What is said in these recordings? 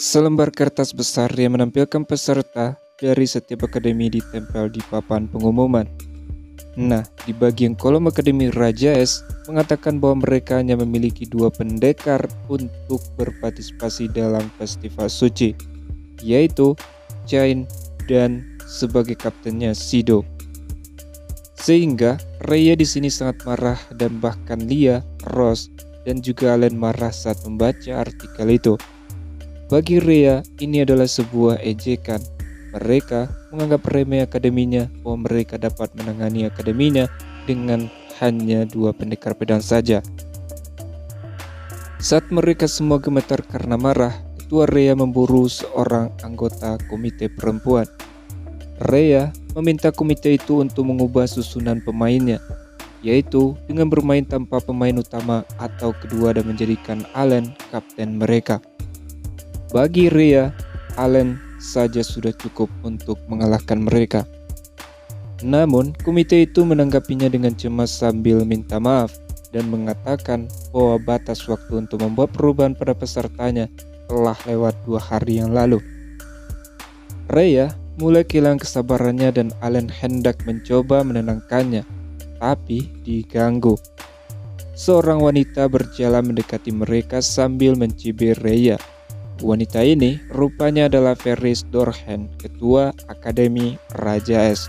Selembar kertas besar yang menampilkan peserta dari setiap akademi ditempel di papan pengumuman. Nah, di bagian kolom Akademi Raja Es mengatakan bahwa mereka hanya memiliki 2 pendekar untuk berpartisipasi dalam festival suci, yaitu Jain dan sebagai kaptennya Sido. Sehingga Rhea di sini sangat marah dan bahkan Lia, Rose, dan juga Allen marah saat membaca artikel itu. Bagi Rhea, ini adalah sebuah ejekan. Mereka menganggap remeh akademinya bahwa mereka dapat menangani akademinya dengan hanya 2 pendekar pedang saja. Saat mereka semua gemetar karena marah, Ketua Rhea memburu seorang anggota komite perempuan. Rhea meminta komite itu untuk mengubah susunan pemainnya, yaitu dengan bermain tanpa pemain utama atau kedua dan menjadikan Allen kapten mereka. Bagi Rhea, Allen saja sudah cukup untuk mengalahkan mereka. Namun, komite itu menanggapinya dengan cemas sambil minta maaf dan mengatakan bahwa batas waktu untuk membuat perubahan pada pesertanya telah lewat 2 hari yang lalu. Rhea mulai kehilangan kesabarannya dan Allen hendak mencoba menenangkannya, tapi diganggu. Seorang wanita berjalan mendekati mereka sambil mencibir Rhea. Wanita ini rupanya adalah Ferris Dorhan, Ketua Akademi Raja Es.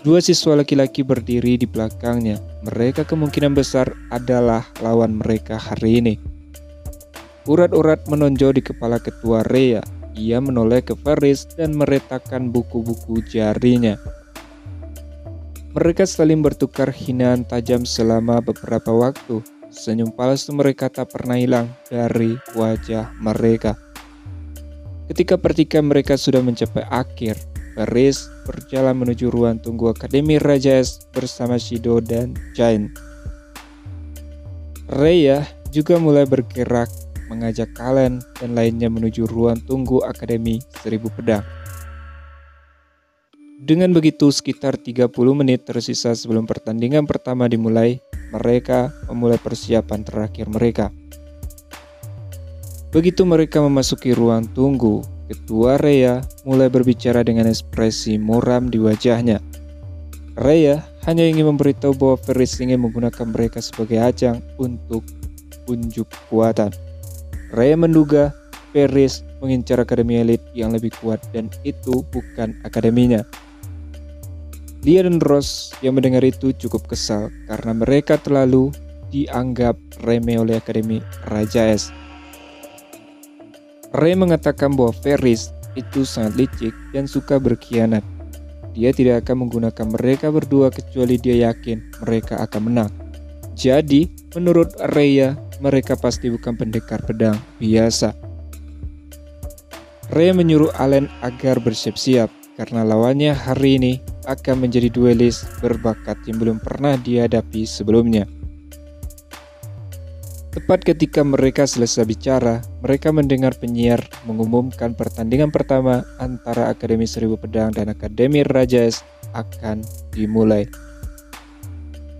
2 siswa laki-laki berdiri di belakangnya. Mereka kemungkinan besar adalah lawan mereka hari ini. Urat-urat menonjol di kepala Ketua Rhea. Ia menoleh ke Ferris dan meretakkan buku-buku jarinya. Mereka saling bertukar hinaan tajam selama beberapa waktu. Senyum palsu mereka tak pernah hilang dari wajah mereka. Ketika pertikaian mereka sudah mencapai akhir, Ferris berjalan menuju ruang tunggu Akademi Raja Es bersama Shido dan Jain. Rhea juga mulai bergerak, mengajak Allen dan lainnya menuju ruang tunggu Akademi 1000 Pedang. Dengan begitu, sekitar 30 menit tersisa sebelum pertandingan pertama dimulai, mereka memulai persiapan terakhir mereka. Begitu mereka memasuki ruang tunggu, Ketua Rhea mulai berbicara dengan ekspresi muram di wajahnya. Rhea hanya ingin memberitahu bahwa Ferris ingin menggunakan mereka sebagai ajang untuk unjuk kekuatan. Rhea menduga Ferris mengincar akademi elit yang lebih kuat dan itu bukan akademinya. Lia dan Rose yang mendengar itu cukup kesal karena mereka terlalu dianggap remeh oleh Akademi Raja Es. Rhea mengatakan bahwa Ferris itu sangat licik dan suka berkhianat. Dia tidak akan menggunakan mereka berdua kecuali dia yakin mereka akan menang. Jadi, menurut Rhea, mereka pasti bukan pendekar pedang biasa. Rhea menyuruh Allen agar bersiap-siap karena lawannya hari ini akan menjadi duelis berbakat yang belum pernah dihadapi sebelumnya. Tepat ketika mereka selesai bicara, mereka mendengar penyiar mengumumkan pertandingan pertama antara Akademi 1000 Pedang dan Akademi Raja Es akan dimulai.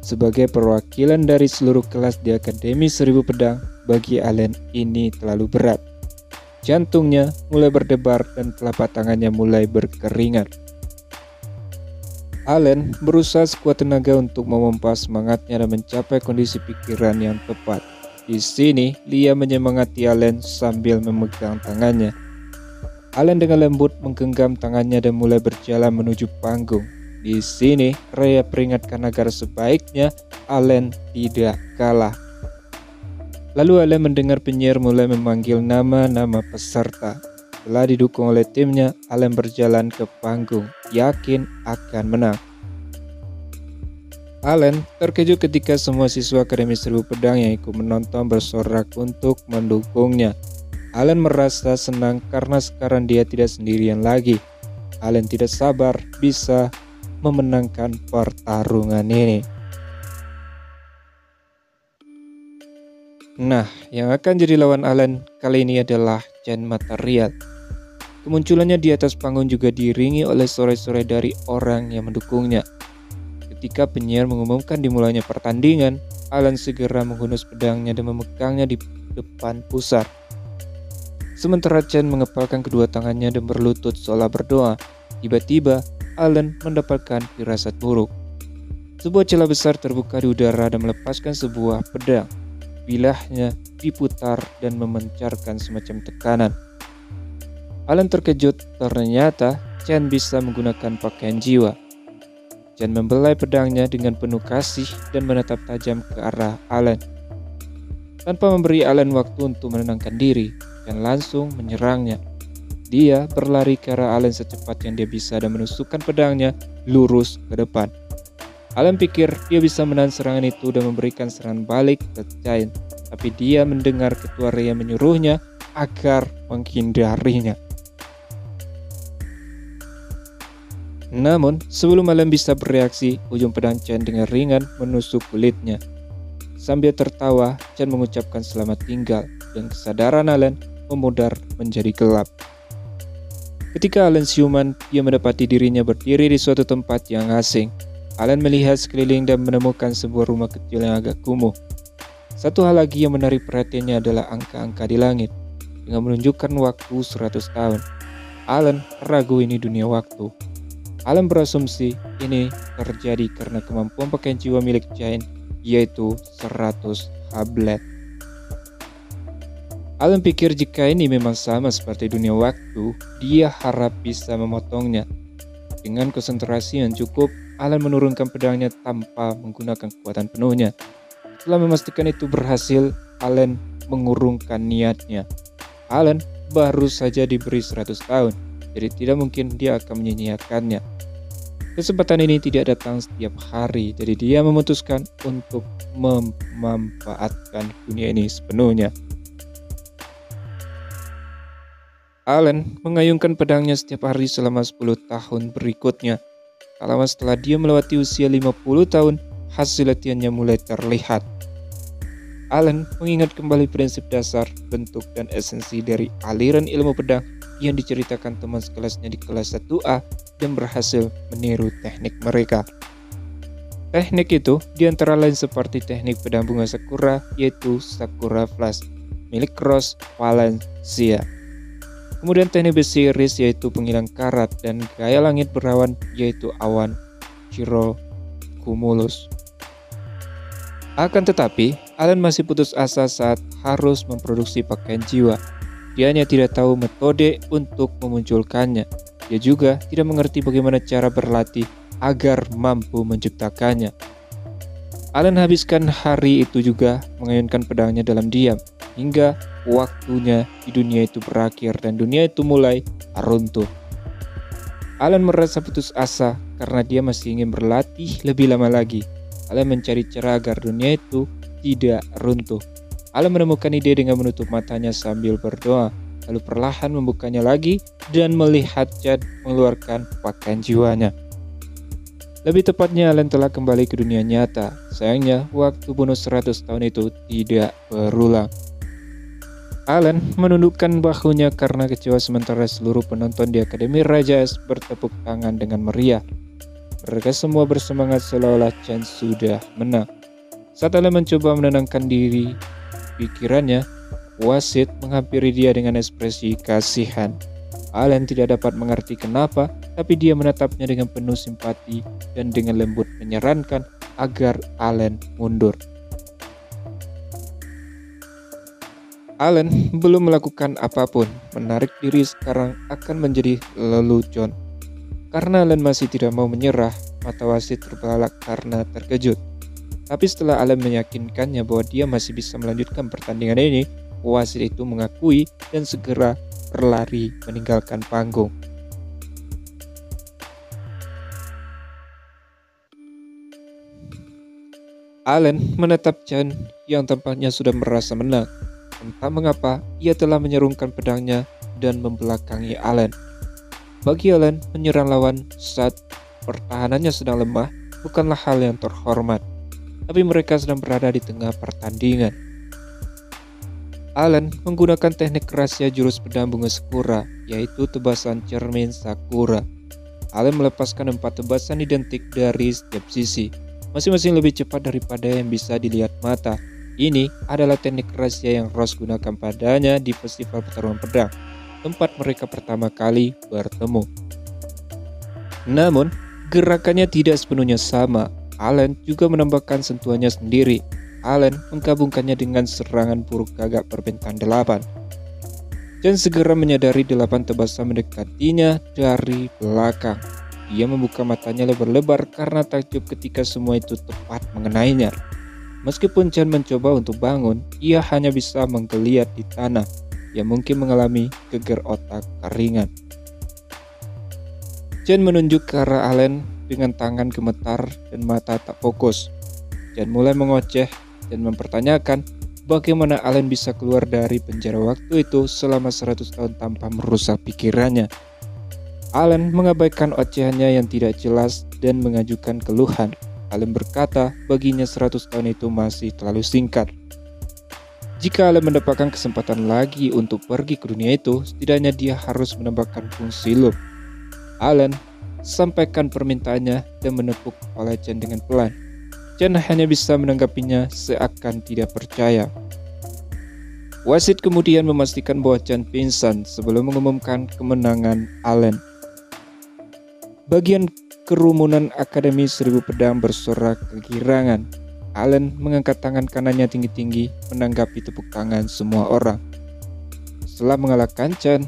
Sebagai perwakilan dari seluruh kelas di Akademi 1000 Pedang, bagi Allen ini terlalu berat. Jantungnya mulai berdebar dan telapak tangannya mulai berkeringat. Allen berusaha sekuat tenaga untuk memompa semangatnya dan mencapai kondisi pikiran yang tepat. Di sini, Lia menyemangati Allen sambil memegang tangannya. Allen dengan lembut menggenggam tangannya dan mulai berjalan menuju panggung. Di sini, Rhea peringatkan agar sebaiknya Allen tidak kalah. Lalu Allen mendengar penyiar mulai memanggil nama-nama peserta. Setelah didukung oleh timnya, Allen berjalan ke panggung, yakin akan menang. Allen terkejut ketika semua siswa Akademi 1000 Pedang yang ikut menonton bersorak untuk mendukungnya. Allen merasa senang karena sekarang dia tidak sendirian lagi. Allen tidak sabar bisa memenangkan pertarungan ini. Nah, yang akan jadi lawan Allen kali ini adalah Jain Material. Kemunculannya di atas panggung juga diiringi oleh sorai-sorai dari orang yang mendukungnya. Ketika penyiar mengumumkan dimulainya pertandingan, Allen segera menghunus pedangnya dan memegangnya di depan pusar. Sementara Chen mengepalkan kedua tangannya dan berlutut seolah berdoa. Tiba-tiba, Allen mendapatkan firasat buruk. Sebuah celah besar terbuka di udara dan melepaskan sebuah pedang. Bilahnya diputar dan memancarkan semacam tekanan. Allen terkejut, ternyata Chen bisa menggunakan pakaian jiwa. Chen membelai pedangnya dengan penuh kasih dan menatap tajam ke arah Allen. Tanpa memberi Allen waktu untuk menenangkan diri, Chen langsung menyerangnya. Dia berlari ke arah Allen secepat yang dia bisa dan menusukkan pedangnya lurus ke depan. Allen pikir dia bisa menahan serangan itu dan memberikan serangan balik ke Chen, tapi dia mendengar ketua Rhea menyuruhnya agar menghindarinya. Namun, sebelum Allen bisa bereaksi, ujung pedang Chen dengan ringan menusuk kulitnya. Sambil tertawa, Chen mengucapkan selamat tinggal, dan kesadaran Allen memudar menjadi gelap. Ketika Allen siuman, dia mendapati dirinya berdiri di suatu tempat yang asing. Allen melihat sekeliling dan menemukan sebuah rumah kecil yang agak kumuh. Satu hal lagi yang menarik perhatiannya adalah angka-angka di langit, dengan menunjukkan waktu 100 tahun. Allen ragu ini dunia waktu. Allen berasumsi ini terjadi karena kemampuan pakaian jiwa milik Chen, yaitu 100 hablet. Allen pikir jika ini memang sama seperti dunia waktu, dia harap bisa memotongnya. Dengan konsentrasi yang cukup, Allen menurunkan pedangnya tanpa menggunakan kekuatan penuhnya. Setelah memastikan itu berhasil, Allen mengurungkan niatnya. Allen baru saja diberi 100 tahun, jadi tidak mungkin dia akan menyia-nyiakannya. Kesempatan ini tidak datang setiap hari, jadi dia memutuskan untuk memanfaatkan dunia ini sepenuhnya. Allen mengayunkan pedangnya setiap hari selama 10 tahun berikutnya. Tak lama setelah dia melewati usia 50 tahun, hasil latihannya mulai terlihat. Allen mengingat kembali prinsip dasar, bentuk, dan esensi dari aliran ilmu pedang yang diceritakan teman sekelasnya di kelas 1A dan berhasil meniru teknik mereka. Teknik itu diantara lain seperti teknik pedang bunga sakura, yaitu Sakura Flash milik Ross Valencia. Kemudian teknik besi iris, yaitu penghilang karat, dan gaya langit berawan, yaitu awan Cirrocumulus. Akan tetapi, Allen masih putus asa saat harus memproduksi pakaian jiwa. Dia hanya tidak tahu metode untuk memunculkannya. Dia juga tidak mengerti bagaimana cara berlatih agar mampu menciptakannya. Allen habiskan hari itu juga mengayunkan pedangnya dalam diam, hingga waktunya di dunia itu berakhir dan dunia itu mulai runtuh. Allen merasa putus asa karena dia masih ingin berlatih lebih lama lagi. Allen mencari cara agar dunia itu tidak runtuh. Allen menemukan ide dengan menutup matanya sambil berdoa, lalu perlahan membukanya lagi dan melihat Chen mengeluarkan pakaian jiwanya. Lebih tepatnya, Allen telah kembali ke dunia nyata. Sayangnya, waktu bonus 100 tahun itu tidak berulang. Allen menundukkan bahunya karena kecewa, sementara seluruh penonton di Akademi Raja Es bertepuk tangan dengan meriah. Mereka semua bersemangat seolah-olah Chen sudah menang. Saat Allen mencoba menenangkan diri pikirannya, wasit menghampiri dia dengan ekspresi kasihan. Allen tidak dapat mengerti kenapa, tapi dia menatapnya dengan penuh simpati dan dengan lembut menyarankan agar Allen mundur. Allen belum melakukan apapun. Menarik diri sekarang akan menjadi lelucon. Karena Allen masih tidak mau menyerah, mata wasit terbelalak karena terkejut. Tapi setelah Allen meyakinkannya bahwa dia masih bisa melanjutkan pertandingan ini, wasit itu mengakui dan segera berlari meninggalkan panggung. Allen menatap Chen yang tampaknya sudah merasa menang. Entah mengapa, ia telah menyerungkan pedangnya dan membelakangi Allen. Bagi Allen, menyerang lawan saat pertahanannya sedang lemah bukanlah hal yang terhormat, tapi mereka sedang berada di tengah pertandingan. Allen menggunakan teknik rahasia jurus pedang bunga sakura, yaitu tebasan cermin sakura. Allen melepaskan 4 tebasan identik dari setiap sisi, masing-masing lebih cepat daripada yang bisa dilihat mata. Ini adalah teknik rahasia yang Ross gunakan padanya di festival pertarungan pedang, tempat mereka pertama kali bertemu. Namun, gerakannya tidak sepenuhnya sama. Allen juga menambahkan sentuhannya sendiri. Allen menggabungkannya dengan serangan buruk gagak berbintang 8. Chen segera menyadari 8 tebasan mendekatinya dari belakang. Dia membuka matanya lebar-lebar karena takjub ketika semua itu tepat mengenainya. Meskipun Chen mencoba untuk bangun, ia hanya bisa menggeliat di tanah. Ia mungkin mengalami geger otak ringan. Chen menunjuk ke arah Allen dengan tangan gemetar dan mata tak fokus. Chen mulai mengoceh dan mempertanyakan bagaimana Allen bisa keluar dari penjara waktu itu selama 100 tahun tanpa merusak pikirannya. Allen mengabaikan ocehannya yang tidak jelas dan mengajukan keluhan. Allen berkata baginya 100 tahun itu masih terlalu singkat. Jika Allen mendapatkan kesempatan lagi untuk pergi ke dunia itu, setidaknya dia harus menambahkan fungsi loop. Allen sampaikan permintaannya dan menepuk kepala Chen dengan pelan. Chen hanya bisa menanggapinya seakan tidak percaya. Wasit kemudian memastikan bahwa Chen pingsan sebelum mengumumkan kemenangan Allen. Bagian kerumunan Akademi Seribu Pedang bersorak kegirangan. Allen mengangkat tangan kanannya tinggi-tinggi menanggapi tepuk tangan semua orang. Setelah mengalahkan Chen,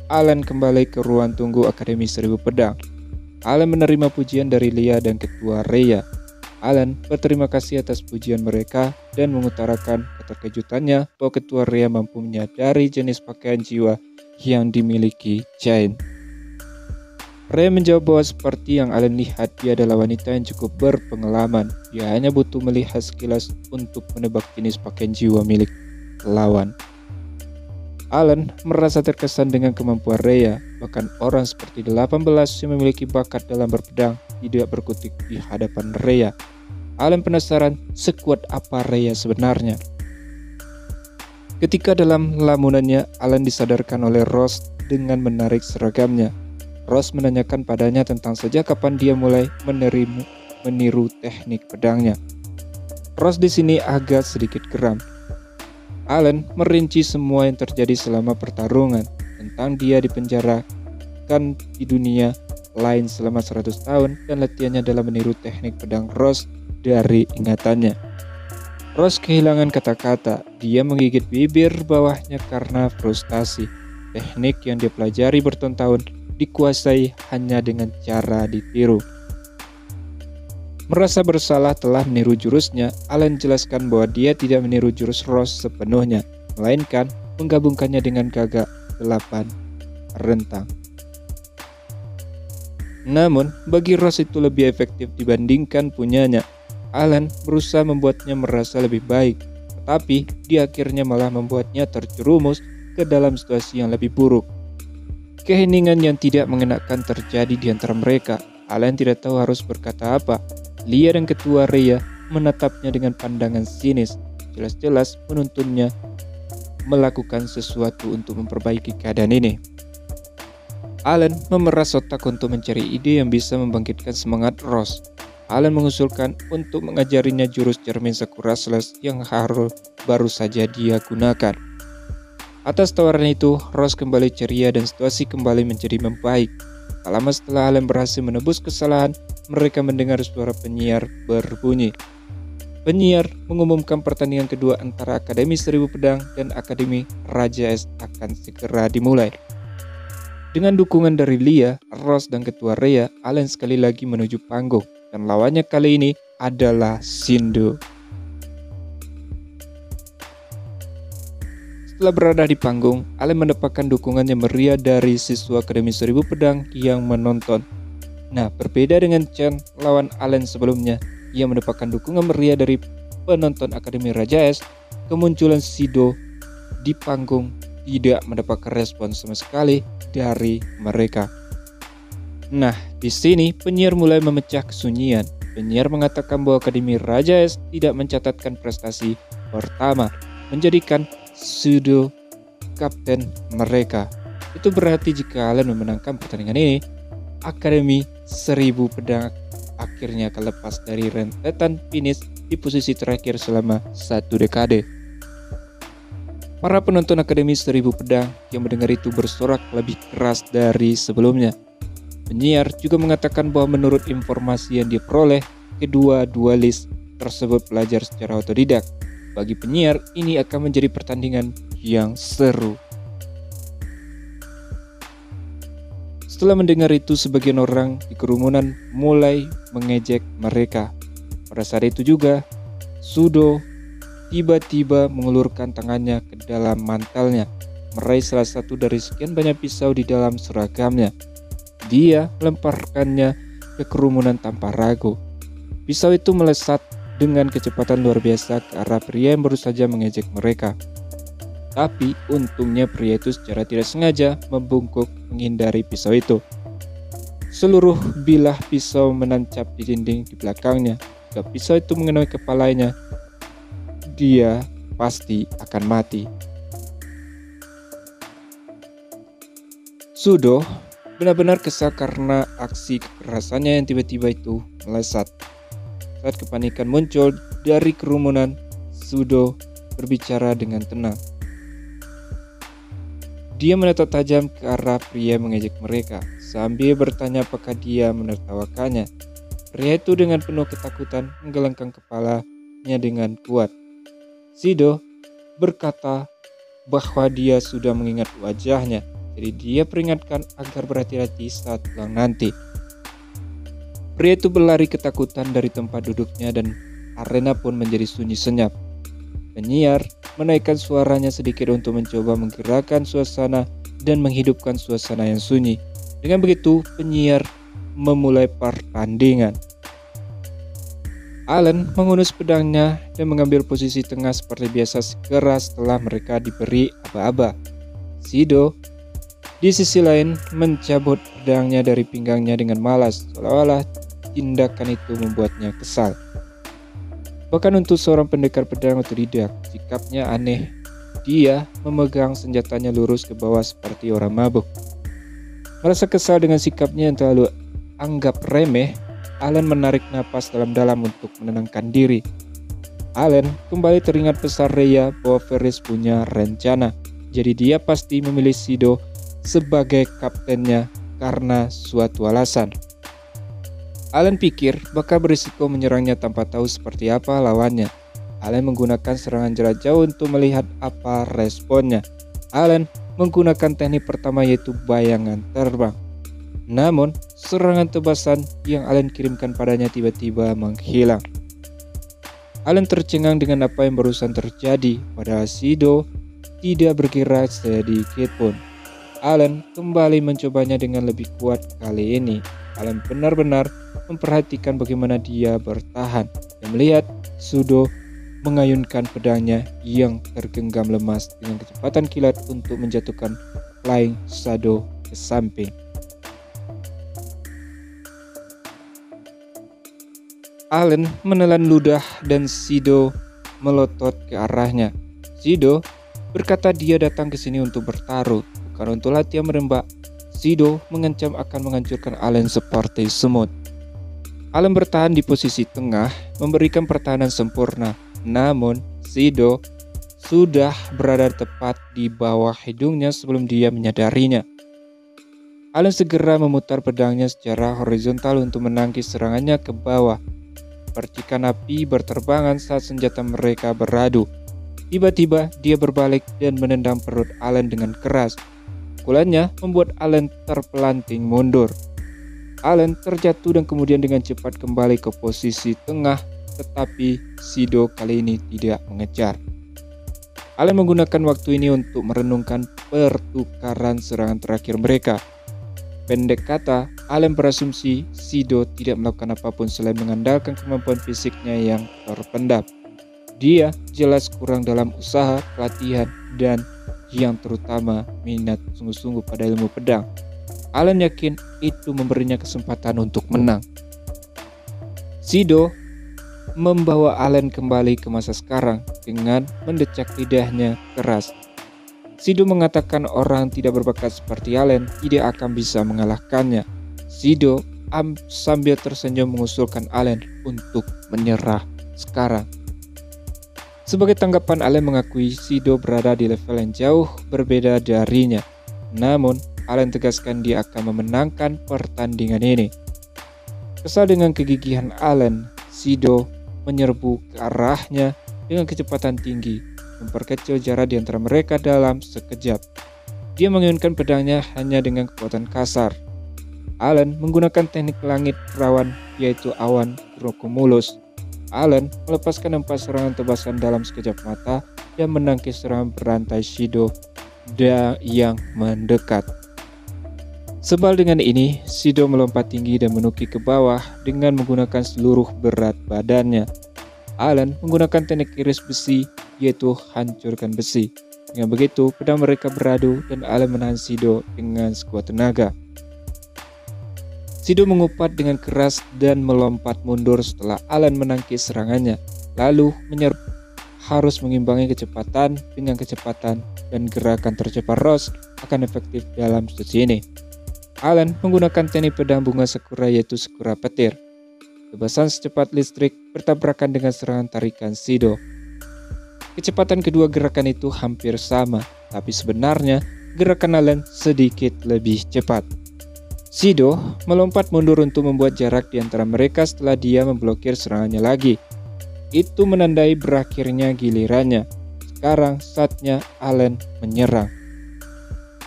Allen kembali ke ruang tunggu Akademi Seribu Pedang. Allen menerima pujian dari Lia dan Ketua Rhea. Allen berterima kasih atas pujian mereka dan mengutarakan keterkejutannya bahwa Ketua Rhea mampu menyadari jenis pakaian jiwa yang dimiliki Chen. Rhea menjawab bahwa seperti yang Allen lihat, dia adalah wanita yang cukup berpengalaman. Dia hanya butuh melihat sekilas untuk menebak jenis pakaian jiwa milik lawan. Allen merasa terkesan dengan kemampuan Rhea, bahkan orang seperti 18 yang memiliki bakat dalam berpedang tidak berkutik di hadapan Rhea. Allen penasaran sekuat apa Rhea sebenarnya. Ketika dalam lamunannya, Allen disadarkan oleh Ross dengan menarik seragamnya. Ross menanyakan padanya tentang sejak kapan dia mulai meniru teknik pedangnya. Ross di sini agak sedikit geram. Allen merinci semua yang terjadi selama pertarungan, tentang dia dipenjarakan di dunia lain selama 100 tahun dan latihannya dalam meniru teknik pedang Ross dari ingatannya. Ross kehilangan kata-kata. Dia menggigit bibir bawahnya karena frustasi. Teknik yang dia pelajari bertahun-tahun dikuasai hanya dengan cara ditiru. Merasa bersalah telah meniru jurusnya, Allen jelaskan bahwa dia tidak meniru jurus Ross sepenuhnya, melainkan menggabungkannya dengan gagak 8 rentang. Namun, bagi Ross itu lebih efektif dibandingkan punyanya. Allen berusaha membuatnya merasa lebih baik, tetapi di akhirnya malah membuatnya terjerumus ke dalam situasi yang lebih buruk. Keheningan yang tidak mengenakan terjadi di antara mereka. Allen tidak tahu harus berkata apa. Lia dan Ketua Rhea menatapnya dengan pandangan sinis, jelas-jelas menuntunnya melakukan sesuatu untuk memperbaiki keadaan ini. Allen memeras otak untuk mencari ide yang bisa membangkitkan semangat Ross. Allen mengusulkan untuk mengajarinya jurus cermin Sakura Slash yang baru saja dia gunakan. Atas tawaran itu, Ross kembali ceria dan situasi kembali menjadi membaik. Tak lama setelah Allen berhasil menebus kesalahan, mereka mendengar suara penyiar berbunyi. Penyiar mengumumkan pertandingan kedua antara Akademi Seribu Pedang dan Akademi Raja Es akan segera dimulai. Dengan dukungan dari Lia, Ross dan Ketua Rhea, Allen sekali lagi menuju panggung, dan lawannya kali ini adalah Shindo. Setelah berada di panggung, Allen mendapatkan dukungan yang meriah dari siswa Akademi Seribu Pedang yang menonton. Nah, berbeda dengan Chen lawan Allen sebelumnya, ia mendapatkan dukungan meriah dari penonton Akademi Raja Es. Kemunculan Shindo di panggung tidak mendapatkan respon sama sekali dari mereka. Nah, di sini penyiar mulai memecah kesunyian. Penyiar mengatakan bahwa Akademi Raja Es tidak mencatatkan prestasi pertama, menjadikan Shindo kapten mereka. Itu berarti jika Allen memenangkan pertandingan ini, Akademi 1000 pedang akhirnya akan lepas dari rentetan finish di posisi terakhir selama 1 dekade. Para penonton Akademi 1000 Pedang yang mendengar itu bersorak lebih keras dari sebelumnya. Penyiar juga mengatakan bahwa menurut informasi yang diperoleh, kedua dualis tersebut belajar secara otodidak. Bagi penyiar, ini akan menjadi pertandingan yang seru. Setelah mendengar itu, sebagian orang di kerumunan mulai mengejek mereka. Pada saat itu juga, Sudo tiba-tiba mengulurkan tangannya ke dalam mantelnya, meraih salah satu dari sekian banyak pisau di dalam seragamnya. Dia melemparkannya ke kerumunan tanpa ragu. Pisau itu melesat dengan kecepatan luar biasa ke arah pria yang baru saja mengejek mereka. Tapi untungnya pria itu secara tidak sengaja membungkuk menghindari pisau itu. Seluruh bilah pisau menancap di dinding di belakangnya. Jika pisau itu mengenai kepalanya, dia pasti akan mati. Sudo benar-benar kesal karena aksi kekerasannya yang tiba-tiba itu melesat. Saat kepanikan muncul dari kerumunan, Sudo berbicara dengan tenang. Dia menatap tajam ke arah pria mengejek mereka, sambil bertanya apakah dia menertawakannya. Pria itu dengan penuh ketakutan menggelengkan kepalanya dengan kuat. Sudo berkata bahwa dia sudah mengingat wajahnya, jadi dia peringatkan agar berhati-hati saat pulang nanti. Pria itu berlari ketakutan dari tempat duduknya dan arena pun menjadi sunyi senyap. Penyiar menaikkan suaranya sedikit untuk mencoba menggerakkan suasana dan menghidupkan suasana yang sunyi. Dengan begitu, penyiar memulai pertandingan. Allen mengunus pedangnya dan mengambil posisi tengah seperti biasa segera setelah mereka diberi aba-aba. Sudo di sisi lain mencabut pedangnya dari pinggangnya dengan malas, seolah-olah tindakan itu membuatnya kesal. Bahkan untuk seorang pendekar pedang otodidak, sikapnya aneh. Dia memegang senjatanya lurus ke bawah seperti orang mabuk. Merasa kesal dengan sikapnya yang terlalu anggap remeh, Allen menarik napas dalam-dalam untuk menenangkan diri. Allen kembali teringat pesan Rhea bahwa Varys punya rencana. Jadi dia pasti memilih Sudo sebagai kaptennya karena suatu alasan. Allen pikir bakal berisiko menyerangnya tanpa tahu seperti apa lawannya. Allen menggunakan serangan jarak jauh untuk melihat apa responnya. Allen menggunakan teknik pertama yaitu bayangan terbang. Namun, serangan tebasan yang Allen kirimkan padanya tiba-tiba menghilang. Allen tercengang dengan apa yang barusan terjadi, padahal Sudo tidak bergerak sedikit pun. Allen kembali mencobanya dengan lebih kuat kali ini. Allen benar-benar memperhatikan bagaimana dia bertahan dan melihat Sudo mengayunkan pedangnya yang tergenggam lemas dengan kecepatan kilat untuk menjatuhkan Flying Shadow ke samping. Allen menelan ludah dan Sudo melotot ke arahnya. Sudo berkata dia datang ke sini untuk bertaruh, bukan untuk latihan menembak. Sudo mengancam akan menghancurkan Allen seperti semut. Allen bertahan di posisi tengah, memberikan pertahanan sempurna. Namun, Sudo sudah berada tepat di bawah hidungnya sebelum dia menyadarinya. Allen segera memutar pedangnya secara horizontal untuk menangkis serangannya ke bawah. Percikan api berterbangan saat senjata mereka beradu. Tiba-tiba dia berbalik dan menendang perut Allen dengan keras. Pukulannya membuat Allen terpelanting mundur. Allen terjatuh dan kemudian dengan cepat kembali ke posisi tengah, tetapi Sudo kali ini tidak mengejar. Allen menggunakan waktu ini untuk merenungkan pertukaran serangan terakhir mereka. Pendek kata, Allen berasumsi Sudo tidak melakukan apapun selain mengandalkan kemampuan fisiknya yang terpendam. Dia jelas kurang dalam usaha, pelatihan, dan yang terutama minat sungguh-sungguh pada ilmu pedang. Allen yakin itu memberinya kesempatan untuk menang. Sudo membawa Allen kembali ke masa sekarang dengan mendecak lidahnya keras. Sudo mengatakan orang tidak berbakat seperti Allen tidak akan bisa mengalahkannya. Sudo sambil tersenyum mengusulkan Allen untuk menyerah sekarang. Sebagai tanggapan, Allen mengakui Sido berada di level yang jauh berbeda darinya. Namun, Allen tegaskan dia akan memenangkan pertandingan ini. Kesal dengan kegigihan Allen, Sido menyerbu ke arahnya dengan kecepatan tinggi, memperkecil jarak di antara mereka dalam sekejap. Dia mengayunkan pedangnya hanya dengan kekuatan kasar. Allen menggunakan teknik langit perawan, yaitu awan cumulus. Allen melepaskan 4 serangan tebasan dalam sekejap mata dan menangkis serangan berantai Sido yang mendekat. Sebal dengan ini, Sido melompat tinggi dan menukik ke bawah dengan menggunakan seluruh berat badannya. Allen menggunakan teknik iris besi, yaitu hancurkan besi. Dengan begitu, pedang mereka beradu dan Allen menahan Sido dengan sekuat tenaga. Sido mengupat dengan keras dan melompat mundur setelah Allen menangkis serangannya. Lalu harus mengimbangi kecepatan dengan kecepatan, dan gerakan tercepat Ross akan efektif dalam situasi ini. Allen menggunakan teknik pedang bunga sakura, yaitu sakura petir. Tebasan secepat listrik bertabrakan dengan serangan tarikan Sido. Kecepatan kedua gerakan itu hampir sama, tapi sebenarnya gerakan Allen sedikit lebih cepat. Sido melompat mundur untuk membuat jarak di antara mereka setelah dia memblokir serangannya lagi. Itu menandai berakhirnya gilirannya. Sekarang saatnya Allen menyerang.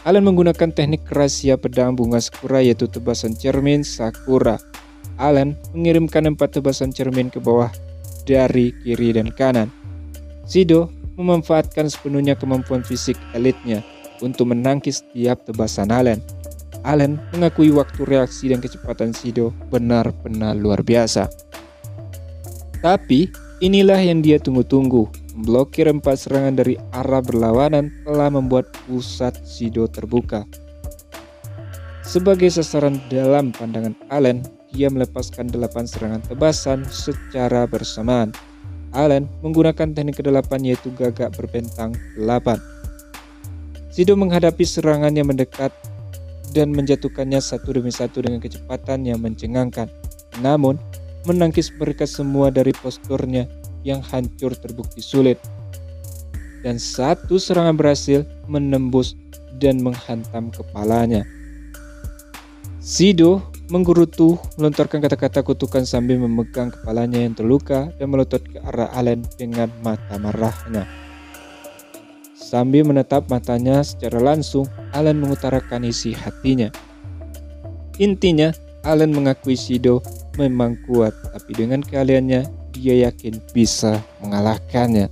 Allen menggunakan teknik rahasia pedang bunga sakura, yaitu tebasan cermin sakura. Allen mengirimkan 4 tebasan cermin ke bawah dari kiri dan kanan. Sido memanfaatkan sepenuhnya kemampuan fisik elitnya untuk menangkis setiap tebasan Allen. Allen mengakui waktu reaksi dan kecepatan Sido benar-benar luar biasa. Tapi inilah yang dia tunggu-tunggu. Memblokir 4 serangan dari arah berlawanan telah membuat pusat Sido terbuka. Sebagai sasaran dalam pandangan Allen, dia melepaskan 8 serangan tebasan secara bersamaan. Allen menggunakan teknik ke-8, yaitu gagak berbentang 8. Sido menghadapi serangan yang mendekat dan menjatuhkannya satu demi satu dengan kecepatan yang mencengangkan. Namun, menangkis mereka semua dari posturnya yang hancur terbukti sulit. Dan satu serangan berhasil menembus dan menghantam kepalanya. Sido menggerutu, melontarkan kata-kata kutukan sambil memegang kepalanya yang terluka dan melotot ke arah Allen dengan mata marahnya. Sambil menatap matanya secara langsung, Allen mengutarakan isi hatinya. Intinya, Allen mengakui Sido memang kuat, tapi dengan keahliannya, dia yakin bisa mengalahkannya.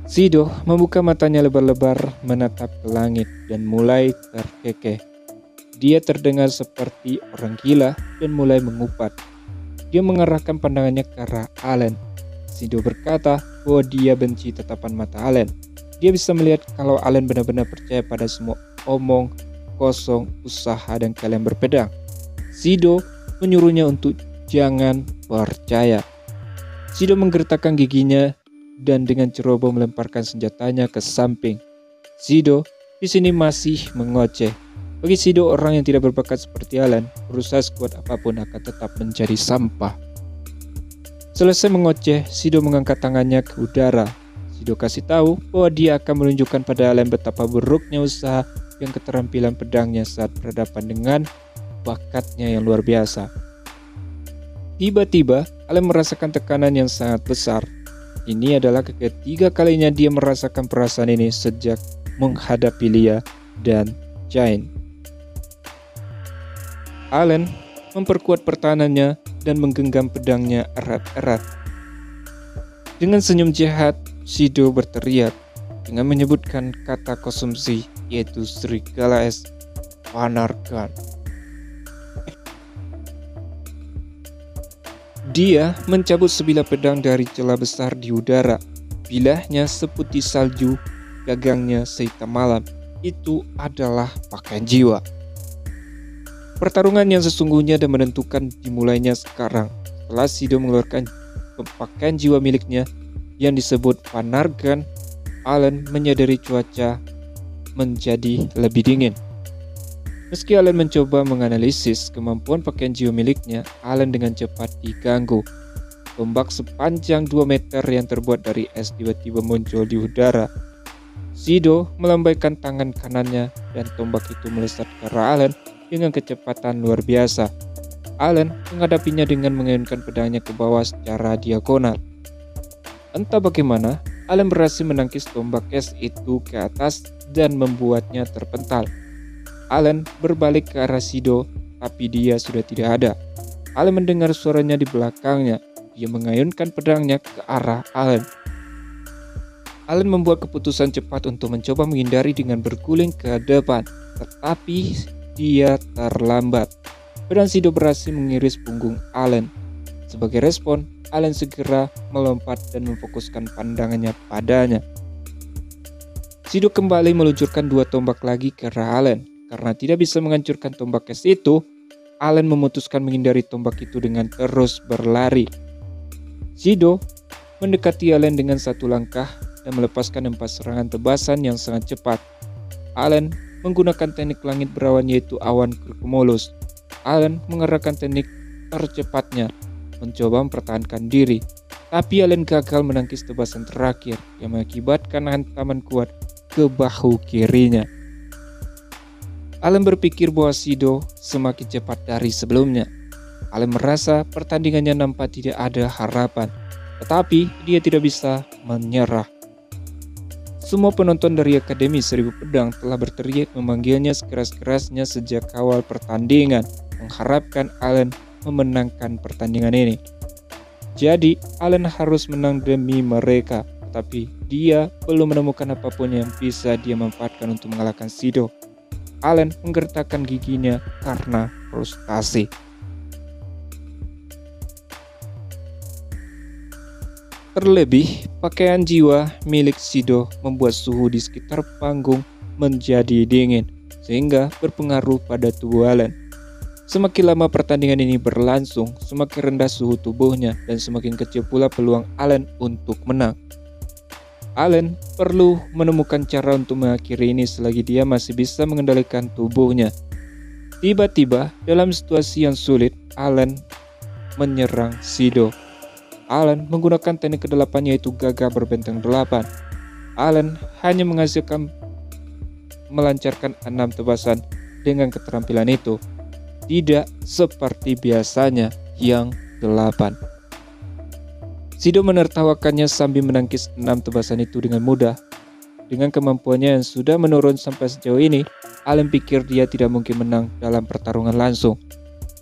Sido membuka matanya lebar-lebar, menatap ke langit, dan mulai terkekeh. Dia terdengar seperti orang gila dan mulai mengupat. Dia mengarahkan pandangannya ke arah Allen. Sido berkata bahwa dia benci tatapan mata Allen. Dia bisa melihat kalau Allen benar-benar percaya pada semua omong kosong usaha dan kalian berpedang. Sido menyuruhnya untuk jangan percaya. Sido menggertakkan giginya dan dengan ceroboh melemparkan senjatanya ke samping. Sido di sini masih mengoceh. Bagi Sido, orang yang tidak berbakat seperti Allen, berusaha sekuat apapun akan tetap menjadi sampah. Selesai mengoceh, Sido mengangkat tangannya ke udara. Sido kasih tahu bahwa dia akan menunjukkan pada Allen betapa buruknya usaha yang keterampilan pedangnya saat berhadapan dengan bakatnya yang luar biasa. Tiba-tiba, Allen merasakan tekanan yang sangat besar. Ini adalah ketiga kalinya dia merasakan perasaan ini sejak menghadapi Lia dan Jain. Allen memperkuat pertahanannya dan menggenggam pedangnya erat-erat. Dengan senyum jahat, Sido berteriak dengan menyebutkan kata konsumsi, yaitu Serigala Es Panargan. Dia mencabut sebilah pedang dari celah besar di udara. Bilahnya seputih salju, gagangnya sehitam malam. Itu adalah pakaian jiwa. Pertarungan yang sesungguhnya dan menentukan dimulainya sekarang. Setelah Sido mengeluarkan pakaian jiwa miliknya yang disebut Panargan, Allen menyadari cuaca menjadi lebih dingin. Meski Allen mencoba menganalisis kemampuan pakaian Gio miliknya, Allen dengan cepat diganggu. Tombak sepanjang 2 meter yang terbuat dari es tiba-tiba muncul di udara. Sido melambaikan tangan kanannya dan tombak itu melesat ke arah Allen dengan kecepatan luar biasa. Allen menghadapinya dengan mengayunkan pedangnya ke bawah secara diagonal. Entah bagaimana, Allen berhasil menangkis tombak es itu ke atas dan membuatnya terpental. Allen berbalik ke arah Sido, tapi dia sudah tidak ada. Allen mendengar suaranya di belakangnya. Dia mengayunkan pedangnya ke arah Allen. Allen membuat keputusan cepat untuk mencoba menghindari dengan berguling ke depan, tetapi dia terlambat. Pedang Sido berhasil mengiris punggung Allen. Sebagai respon, Allen segera melompat dan memfokuskan pandangannya padanya. Sido kembali meluncurkan 2 tombak lagi ke arah Allen. Karena tidak bisa menghancurkan tombak es itu, Allen memutuskan menghindari tombak itu dengan terus berlari. Sido mendekati Allen dengan 1 langkah dan melepaskan 4 serangan tebasan yang sangat cepat. Allen menggunakan teknik langit berawan yaitu awan cumulus. Allen mengerahkan teknik tercepatnya, mencoba mempertahankan diri. Tapi Allen gagal menangkis tebasan terakhir yang mengakibatkan hantaman kuat ke bahu kirinya. Allen berpikir bahwa Sido semakin cepat dari sebelumnya. Allen merasa pertandingannya nampak tidak ada harapan, tetapi dia tidak bisa menyerah. Semua penonton dari Akademi Seribu Pedang telah berteriak memanggilnya sekeras-kerasnya sejak awal pertandingan, mengharapkan Allen memenangkan pertandingan ini. Jadi, Allen harus menang demi mereka, tetapi dia belum menemukan apapun yang bisa dia manfaatkan untuk mengalahkan Sido. Allen menggertakkan giginya karena frustasi. Terlebih, pakaian jiwa milik Sido membuat suhu di sekitar panggung menjadi dingin, sehingga berpengaruh pada tubuh Allen. Semakin lama pertandingan ini berlangsung, semakin rendah suhu tubuhnya dan semakin kecil pula peluang Allen untuk menang. Allen perlu menemukan cara untuk mengakhiri ini selagi dia masih bisa mengendalikan tubuhnya. Tiba-tiba, dalam situasi yang sulit, Allen menyerang Sido. Allen menggunakan teknik ke-8 yaitu gagah berbenteng 8. Allen hanya menghasilkan melancarkan 6 tebasan dengan keterampilan itu. Tidak seperti biasanya yang 8. Sido menertawakannya sambil menangkis 6 tebasan itu dengan mudah. Dengan kemampuannya yang sudah menurun sampai sejauh ini, Allen pikir dia tidak mungkin menang dalam pertarungan langsung.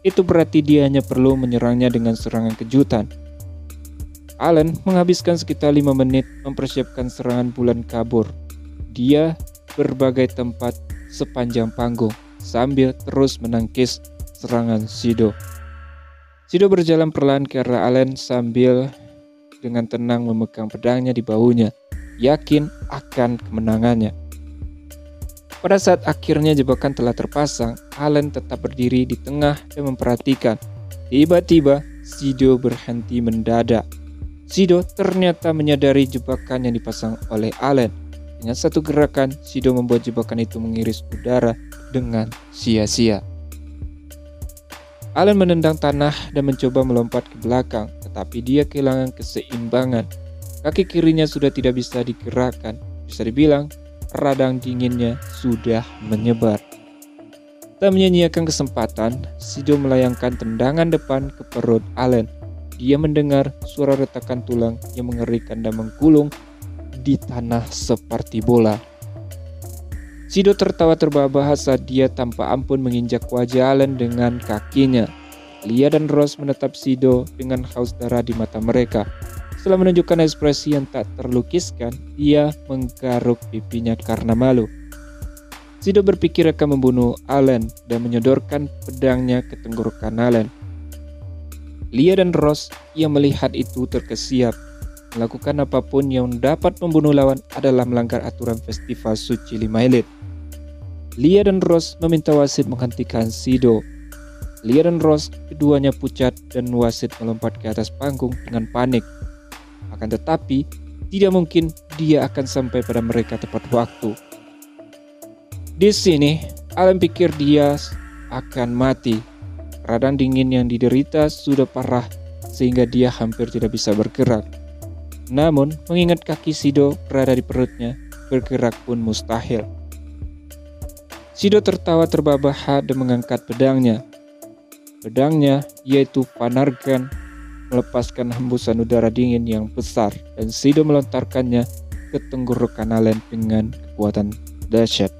Itu berarti dia hanya perlu menyerangnya dengan serangan kejutan. Allen menghabiskan sekitar 5 menit mempersiapkan serangan bulan kabur. Dia berbagai tempat sepanjang panggung sambil terus menangkis serangan Sido. Sido berjalan perlahan ke arah Allen sambil dengan tenang memegang pedangnya di bahunya, yakin akan kemenangannya. Pada saat akhirnya jebakan telah terpasang, Allen tetap berdiri di tengah dan memperhatikan. Tiba-tiba, Sido berhenti mendadak. Sido ternyata menyadari jebakan yang dipasang oleh Allen. Dengan satu gerakan, Sido membuat jebakan itu mengiris udara dengan sia-sia. Allen menendang tanah dan mencoba melompat ke belakang, tetapi dia kehilangan keseimbangan. Kaki kirinya sudah tidak bisa digerakkan. Bisa dibilang, radang dinginnya sudah menyebar. Tak menyia-nyiakan kesempatan, Sido melayangkan tendangan depan ke perut Allen. Dia mendengar suara retakan tulang yang mengerikan dan menggulung di tanah seperti bola. Sido tertawa terbahak-bahak saat dia tanpa ampun menginjak wajah Allen dengan kakinya. Lia dan Ross menatap Sido dengan haus darah di mata mereka. Setelah menunjukkan ekspresi yang tak terlukiskan, dia menggaruk pipinya karena malu. Sido berpikir akan membunuh Allen dan menyodorkan pedangnya ke tenggorokan Allen. Lia dan Ross yang melihat itu terkesiap. Melakukan apapun yang dapat membunuh lawan adalah melanggar aturan festival suci 5 elit. Lia dan Ross meminta wasit menghentikan Sido. Lia dan Ross keduanya pucat dan wasit melompat ke atas panggung dengan panik. Akan tetapi, tidak mungkin dia akan sampai pada mereka tepat waktu. Di sini, Allen pikir dia akan mati. Radang dingin yang diderita sudah parah sehingga dia hampir tidak bisa bergerak. Namun, mengingat kaki Sido berada di perutnya, bergerak pun mustahil. Sido tertawa terbahak-bahak dan mengangkat pedangnya. Pedangnya, yaitu panargan, melepaskan hembusan udara dingin yang besar dan Sido melontarkannya ke tenggorokan Allen dengan kekuatan dahsyat.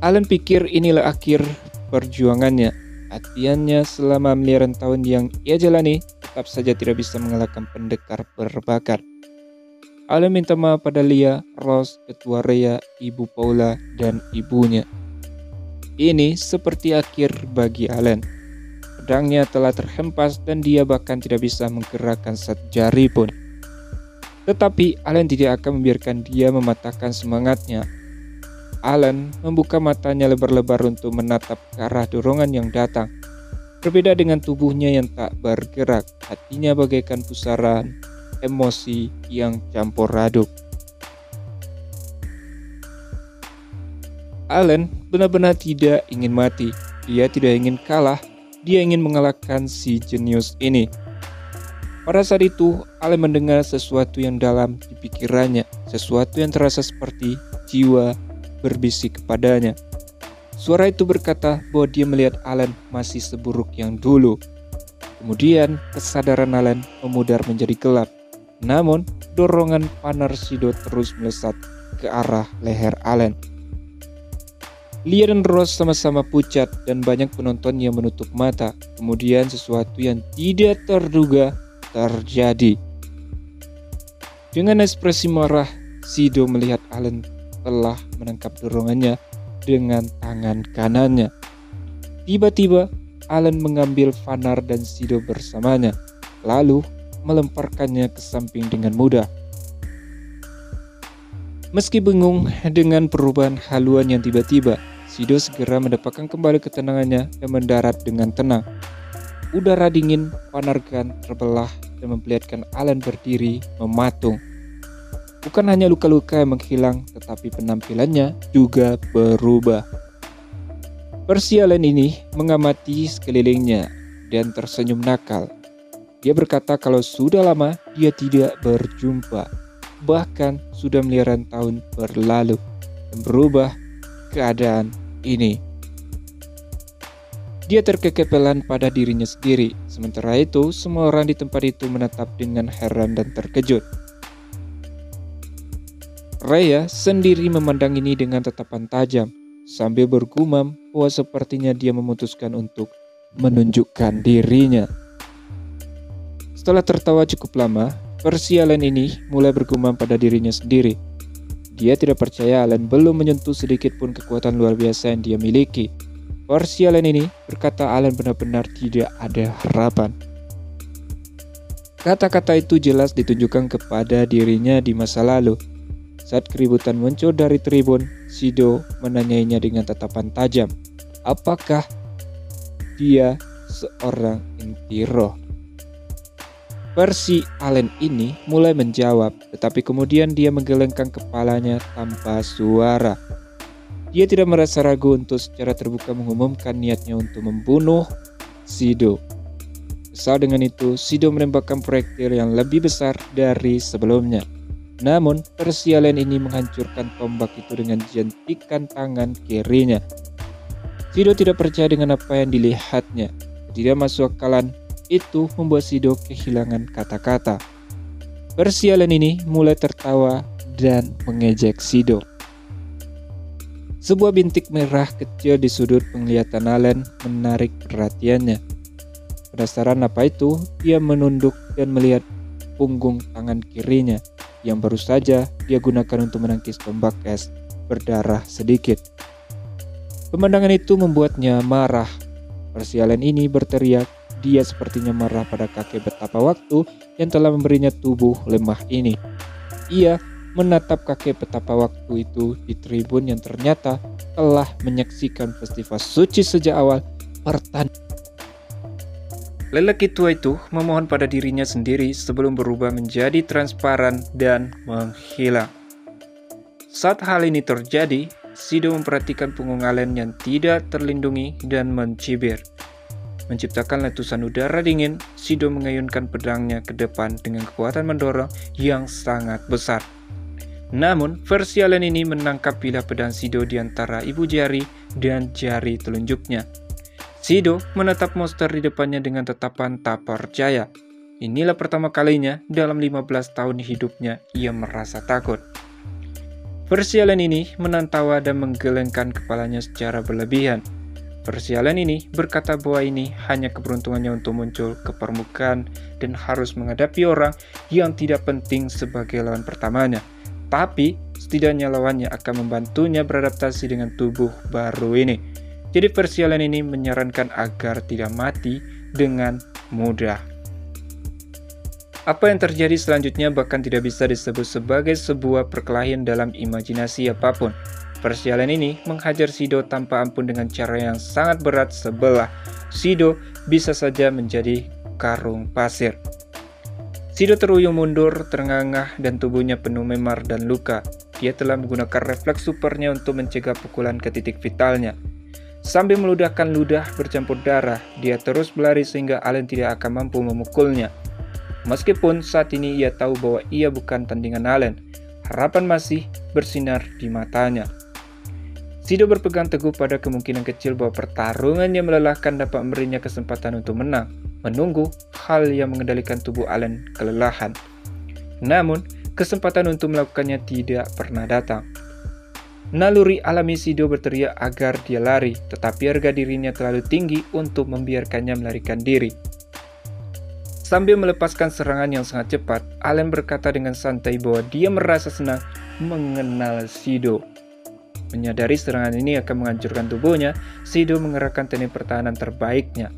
Allen pikir inilah akhir perjuangannya. Latihannya selama miliaran tahun yang ia jalani tetap saja tidak bisa mengalahkan pendekar berbakat. Allen minta maaf pada Lia, Ross, ketua Rhea, ibu Paula, dan ibunya. Ini seperti akhir bagi Allen. Pedangnya telah terhempas dan dia bahkan tidak bisa menggerakkan satu jari pun. Tetapi Allen tidak akan membiarkan dia mematahkan semangatnya. Allen membuka matanya lebar-lebar untuk menatap ke arah dorongan yang datang. Berbeda dengan tubuhnya yang tak bergerak, hatinya bagaikan pusaran emosi yang campur aduk. Allen benar-benar tidak ingin mati. Dia tidak ingin kalah. Dia ingin mengalahkan si jenius ini. Pada saat itu, Allen mendengar sesuatu yang dalam di pikirannya. Sesuatu yang terasa seperti jiwa berbisik kepadanya. Suara itu berkata bahwa dia melihat Allen masih seburuk yang dulu. Kemudian kesadaran Allen memudar menjadi gelap. Namun dorongan panar Sido terus melesat ke arah leher Allen. Lia dan Ross sama-sama pucat dan banyak penonton yang menutup mata. Kemudian sesuatu yang tidak terduga terjadi. Dengan ekspresi marah, Sido melihat Allen telah menangkap dorongannya dengan tangan kanannya. Tiba-tiba Allen mengambil Vanar dan Sido bersamanya, lalu melemparkannya ke samping dengan mudah. Meski bingung dengan perubahan haluan yang tiba-tiba, Sido segera mendapatkan kembali ketenangannya dan mendarat dengan tenang. Udara dingin panargan terbelah dan memperlihatkan Allen berdiri mematung. Bukan hanya luka-luka yang menghilang, tetapi penampilannya juga berubah. Allen ini mengamati sekelilingnya dan tersenyum nakal. Dia berkata kalau sudah lama dia tidak berjumpa, bahkan sudah miliaran tahun berlalu, dan berubah keadaan ini. Dia terkekepelan pada dirinya sendiri. Sementara itu, semua orang di tempat itu menatap dengan heran dan terkejut. Rhea sendiri memandang ini dengan tatapan tajam, sambil bergumam bahwa sepertinya dia memutuskan untuk menunjukkan dirinya. Setelah tertawa cukup lama, Allen ini mulai bergumam pada dirinya sendiri. Dia tidak percaya Allen belum menyentuh sedikit pun kekuatan luar biasa yang dia miliki. Allen ini berkata Allen benar-benar tidak ada harapan. Kata-kata itu jelas ditunjukkan kepada dirinya di masa lalu. Saat keributan muncul dari tribun, Sido menanyainya dengan tatapan tajam. Apakah dia seorang inti roh? Allen ini mulai menjawab, tetapi kemudian dia menggelengkan kepalanya tanpa suara. Dia tidak merasa ragu untuk secara terbuka mengumumkan niatnya untuk membunuh Sido. Kesal dengan itu, Sido menembakkan proyektil yang lebih besar dari sebelumnya. Namun, Allen ini menghancurkan tombak itu dengan jentikan tangan kirinya. Sido tidak percaya dengan apa yang dilihatnya. Tidak masuk akalan itu membuat Sido kehilangan kata-kata. Allen ini mulai tertawa dan mengejek Sido. Sebuah bintik merah kecil di sudut penglihatan Allen menarik perhatiannya. Penasaran apa itu, dia menunduk dan melihat punggung tangan kirinya yang baru saja dia gunakan untuk menangkis tombak es berdarah sedikit. Pemandangan itu membuatnya marah. Allen ini berteriak, dia sepertinya marah pada kakek betapa waktu yang telah memberinya tubuh lemah ini. Ia menatap kakek betapa waktu itu di tribun yang ternyata telah menyaksikan festival suci sejak awal pertandingan. Lelaki tua itu memohon pada dirinya sendiri sebelum berubah menjadi transparan dan menghilang. Saat hal ini terjadi, Sido memperhatikan punggung Allen yang tidak terlindungi dan mencibir. Menciptakan letusan udara dingin, Sido mengayunkan pedangnya ke depan dengan kekuatan mendorong yang sangat besar. Namun, versi Allen ini menangkap bilah pedang Sido di antara ibu jari dan jari telunjuknya. Sido menatap monster di depannya dengan tatapan tak percaya. Inilah pertama kalinya dalam 15 tahun hidupnya ia merasa takut. Versi Allen ini menahan tawa dan menggelengkan kepalanya secara berlebihan. Versi Allen ini berkata bahwa ini hanya keberuntungannya untuk muncul ke permukaan dan harus menghadapi orang yang tidak penting sebagai lawan pertamanya. Tapi, setidaknya lawannya akan membantunya beradaptasi dengan tubuh baru ini. Jadi versi Allen ini menyarankan agar tidak mati dengan mudah. Apa yang terjadi selanjutnya bahkan tidak bisa disebut sebagai sebuah perkelahian dalam imajinasi apapun. Versi Allen ini menghajar Sido tanpa ampun dengan cara yang sangat berat sebelah Sido bisa saja menjadi karung pasir. Sido terhuyung mundur, terengah-engah, dan tubuhnya penuh memar dan luka. Dia telah menggunakan refleks supernya untuk mencegah pukulan ke titik vitalnya. Sambil meludahkan ludah bercampur darah, dia terus berlari sehingga Allen tidak akan mampu memukulnya. Meskipun saat ini ia tahu bahwa ia bukan tandingan Allen, harapan masih bersinar di matanya. Sido berpegang teguh pada kemungkinan kecil bahwa pertarungan yang melelahkan dapat memberinya kesempatan untuk menang, menunggu hal yang mengendalikan tubuh Allen kelelahan. Namun, kesempatan untuk melakukannya tidak pernah datang. Naluri alami Sido berteriak agar dia lari, tetapi harga dirinya terlalu tinggi untuk membiarkannya melarikan diri. Sambil melepaskan serangan yang sangat cepat, Allen berkata dengan santai bahwa dia merasa senang mengenal Sido. Menyadari serangan ini akan menghancurkan tubuhnya, Sido mengerahkan teknik pertahanan terbaiknya.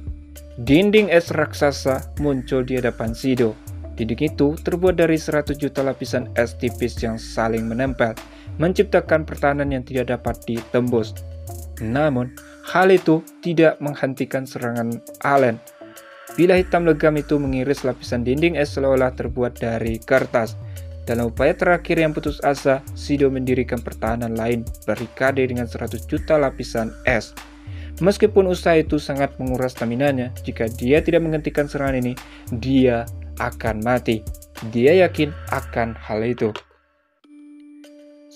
Dinding es raksasa muncul di hadapan Sido. Dinding itu terbuat dari 100 juta lapisan es tipis yang saling menempel, menciptakan pertahanan yang tidak dapat ditembus. Namun, hal itu tidak menghentikan serangan Allen. Bilah hitam legam itu mengiris lapisan dinding es seolah-olah terbuat dari kertas. Dalam upaya terakhir yang putus asa, Sido mendirikan pertahanan lain barikade dengan 100 juta lapisan es. Meskipun usaha itu sangat menguras staminanya, jika dia tidak menghentikan serangan ini, dia akan mati. Dia yakin akan hal itu.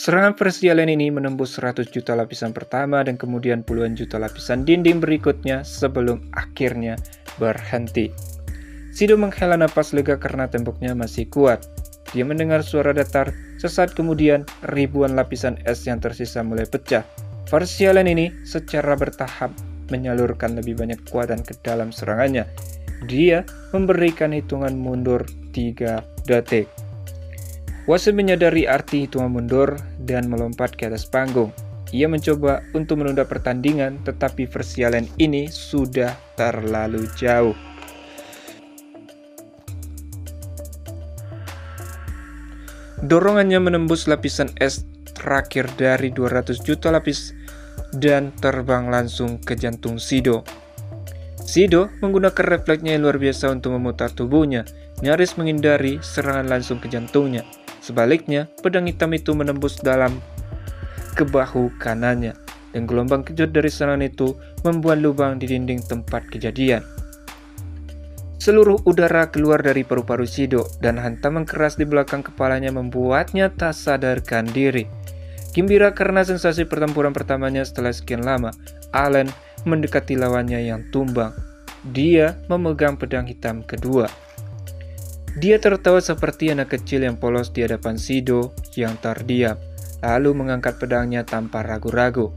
Serangan versi Allen ini menembus 100 juta lapisan pertama dan kemudian puluhan juta lapisan dinding berikutnya sebelum akhirnya berhenti. Sido menghela napas lega karena temboknya masih kuat. Dia mendengar suara datar, sesaat kemudian ribuan lapisan es yang tersisa mulai pecah. Versi Allen ini secara bertahap menyalurkan lebih banyak kekuatan ke dalam serangannya. Dia memberikan hitungan mundur 3 detik. Wasit menyadari arti hitungan mundur dan melompat ke atas panggung. Ia mencoba untuk menunda pertandingan, tetapi versi Allen ini sudah terlalu jauh. Dorongannya menembus lapisan es terakhir dari 200 juta lapis dan terbang langsung ke jantung Sido. Sido menggunakan refleksnya yang luar biasa untuk memutar tubuhnya, nyaris menghindari serangan langsung ke jantungnya. Sebaliknya, pedang hitam itu menembus dalam ke bahu kanannya, dan gelombang kejut dari serangan itu membuat lubang di dinding tempat kejadian. Seluruh udara keluar dari paru-paru Sido, dan hantaman keras di belakang kepalanya membuatnya tak sadarkan diri. Gembira karena sensasi pertempuran pertamanya setelah sekian lama, Allen mendekati lawannya yang tumbang. Dia memegang pedang hitam kedua. Dia tertawa seperti anak kecil yang polos di hadapan Sido yang terdiam, lalu mengangkat pedangnya tanpa ragu-ragu.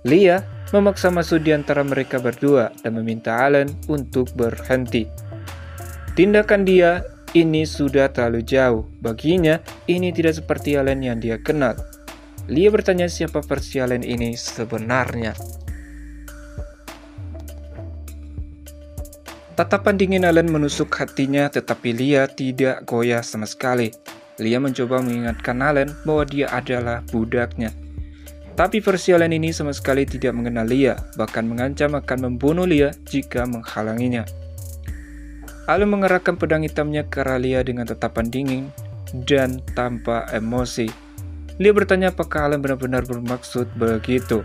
Lia memaksa masuk di antara mereka berdua dan meminta Allen untuk berhenti. Tindakan dia ini sudah terlalu jauh. Baginya, ini tidak seperti Allen yang dia kenal. Lia bertanya siapa versi Allen ini sebenarnya. Tatapan dingin Allen menusuk hatinya, tetapi Lia tidak goyah sama sekali. Lia mencoba mengingatkan Allen bahwa dia adalah budaknya. Tapi versi Allen ini sama sekali tidak mengenal Lia, bahkan mengancam akan membunuh Lia jika menghalanginya. Allen mengerahkan pedang hitamnya ke arah Lia dengan tatapan dingin dan tanpa emosi. Lia bertanya apakah Allen benar-benar bermaksud begitu.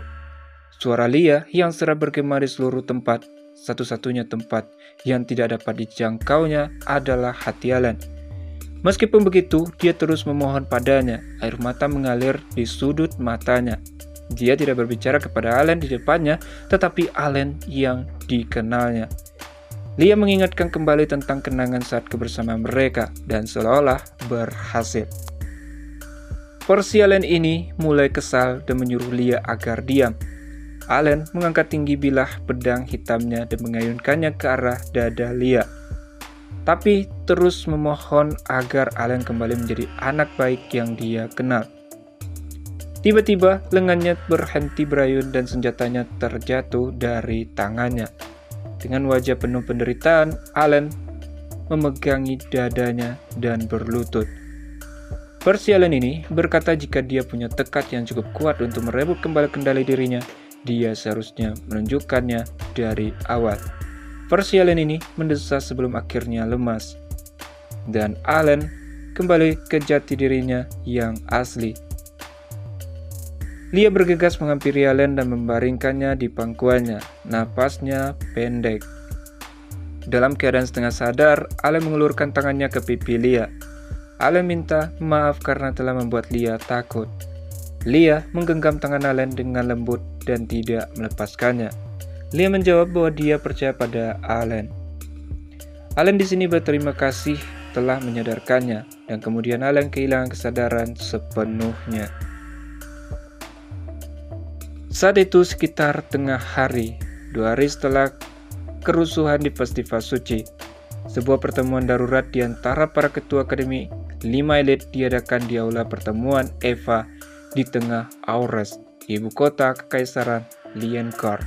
Suara Lia yang serap bergema di seluruh tempat. Satu-satunya tempat yang tidak dapat dijangkaunya adalah hati Allen. Meskipun begitu, dia terus memohon padanya. Air mata mengalir di sudut matanya. Dia tidak berbicara kepada Allen di depannya, tetapi Allen yang dikenalnya. Lia mengingatkan kembali tentang kenangan saat kebersamaan mereka dan seolah-olah berhasil. Porsi Allen ini mulai kesal dan menyuruh Lia agar diam. Allen mengangkat tinggi bilah pedang hitamnya dan mengayunkannya ke arah dada Lia. Tapi terus memohon agar Allen kembali menjadi anak baik yang dia kenal. Tiba-tiba lengannya berhenti berayun dan senjatanya terjatuh dari tangannya. Dengan wajah penuh penderitaan, Allen memegangi dadanya dan berlutut. Versi Allen ini berkata jika dia punya tekad yang cukup kuat untuk merebut kembali kendali dirinya, dia seharusnya menunjukkannya dari awal. Versi Allen ini mendesah sebelum akhirnya lemas. Dan Allen kembali ke jati dirinya yang asli. Lia bergegas menghampiri Allen dan membaringkannya di pangkuannya. Napasnya pendek. Dalam keadaan setengah sadar, Allen mengulurkan tangannya ke pipi Lia. Allen minta maaf karena telah membuat Lia takut. Lia menggenggam tangan Allen dengan lembut dan tidak melepaskannya. Lia menjawab bahwa dia percaya pada Allen. Allen di sini berterima kasih telah menyadarkannya, dan kemudian Allen kehilangan kesadaran sepenuhnya. Saat itu sekitar tengah hari, 2 hari setelah kerusuhan di Festival Suci, sebuah pertemuan darurat di antara para ketua Akademi 5 elit diadakan di aula pertemuan Eva di tengah Aures, ibu kota Kekaisaran Lienkar.